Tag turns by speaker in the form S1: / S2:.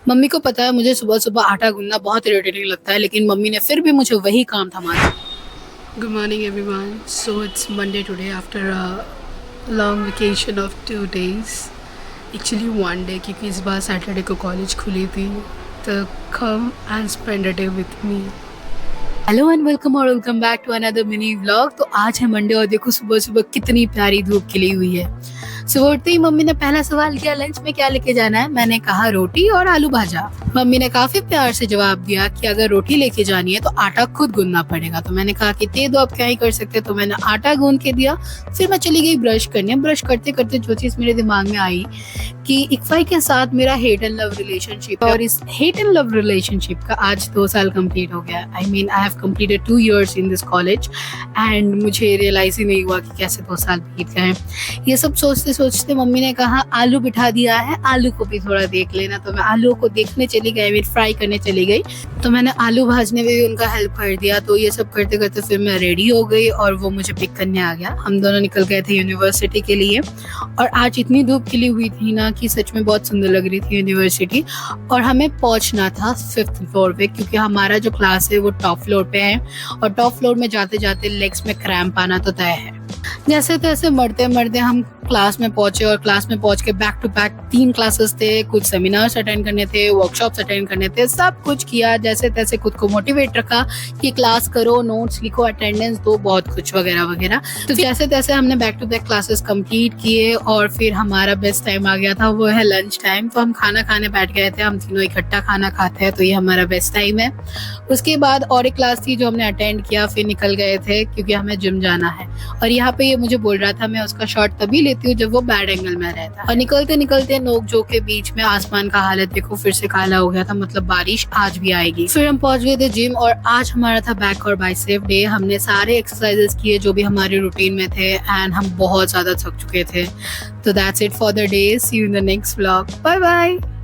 S1: Mummy को पता है मुझे सुबह-सुबह आटा गूँधना बहुत इरिटेटिंग लगता है, लेकिन मम्मी ने फिर भी मुझे वही काम थमा दिया। Good morning everyone. So it's Monday today after a long vacation of 2 days. Actually 1 day क्योंकि इस बार सैटरडे को कॉलेज खुली थी। तो come and spend a day with me. Hello and welcome back to another mini vlog. तो आज है Monday और देखो सुबह सुबह कितनी प्यारी धूप खिली हुई है। सुबह उठते ही मम्मी ने पहला सवाल किया, लंच में क्या लेके जाना है। मैंने कहा रोटी और आलू भाजा। मम्मी ने काफी प्यार से जवाब दिया कि अगर रोटी लेके जानी है तो आटा खुद गूंदना पड़ेगा। तो मैंने कहा कि दे दो, अब क्या ही कर सकते। तो मैंने आटा गूंद के दिया। फिर मैं चली गई ब्रश करने। ब्रश करते करते जो चीज मेरे दिमाग में आई कि इकफाई के साथ मेरा हेट एंड लव रिलेशनशिप, और इस हेट एंड लव रिलेशनशिप का आज 2 साल कंप्लीट हो गया। I mean I have completed 2 years in this college and मुझे रियलाइज ही नहीं हुआ कि कैसे 2 साल बीत गए। ये सब सोचते सोचते मम्मी ने कहा आलू बिठा दिया है, आलू को भी थोड़ा देख लेना। तो मैं आलू को देखने चली गई, फिर फ्राई करने चली गई। तो मैंने आलू भाजने में भी उनका हेल्प कर दिया। तो ये सब करते करते फिर मैं रेडी हो गई और वो मुझे पिक करने आ गया। हम दोनों निकल गए थे यूनिवर्सिटी के लिए। और आज इतनी धूप खिली हुई थी ना कि सच में बहुत सुंदर लग रही थी यूनिवर्सिटी। और हमें पहुंचना था 5th फ्लोर पे, क्योंकि हमारा जो क्लास है वो टॉप फ्लोर पे है और टॉप फ्लोर में जाते जाते लेग्स में क्रैम्प आना तो तय है। जैसे तैसे मरते मरते हम क्लास में पहुंचे और क्लास में पहुंच के बैक टू बैक 3 क्लासेस थे, कुछ सेमिनार्स अटेंड करने थे, वर्कशॉप्स अटेंड करने थे, सब कुछ किया। जैसे तैसे खुद को मोटिवेट रखा कि क्लास करो, नोट्स लिखो, अटेंडेंस दो, बहुत कुछ वगैरह वगैरह। तो जैसे तैसे हमने back to back classes complete किए और फिर हमारा बेस्ट टाइम आ गया था, वो है लंच टाइम। तो हम खाना खाने बैठ गए थे। हम तीनों इकट्ठा खाना खाते हैं तो ये हमारा बेस्ट टाइम है। उसके बाद और एक क्लास थी जो हमने अटेंड किया, फिर निकल गए थे क्योंकि हमें जिम जाना है। और यहाँ पे ये मुझे बोल रहा था मैं उसका शॉट तभी लेती हूँ जब वो बैड एंगल में रहता है। और निकलते निकलते नोक झोंक के बीच में आसमान का हालत देखो फिर से काला हो गया था, मतलब बारिश आज भी आएगी। फिर हम पहुंच गए थे जिम और आज हमारा था बैक और बाइसेप डे। हमने सारे एक्सरसाइजेस किए जो भी हमारे रूटीन में थे एंड हम बहुत ज्यादा थक चुके थे। तो that's it for the day. See you in the next vlog. Bye bye.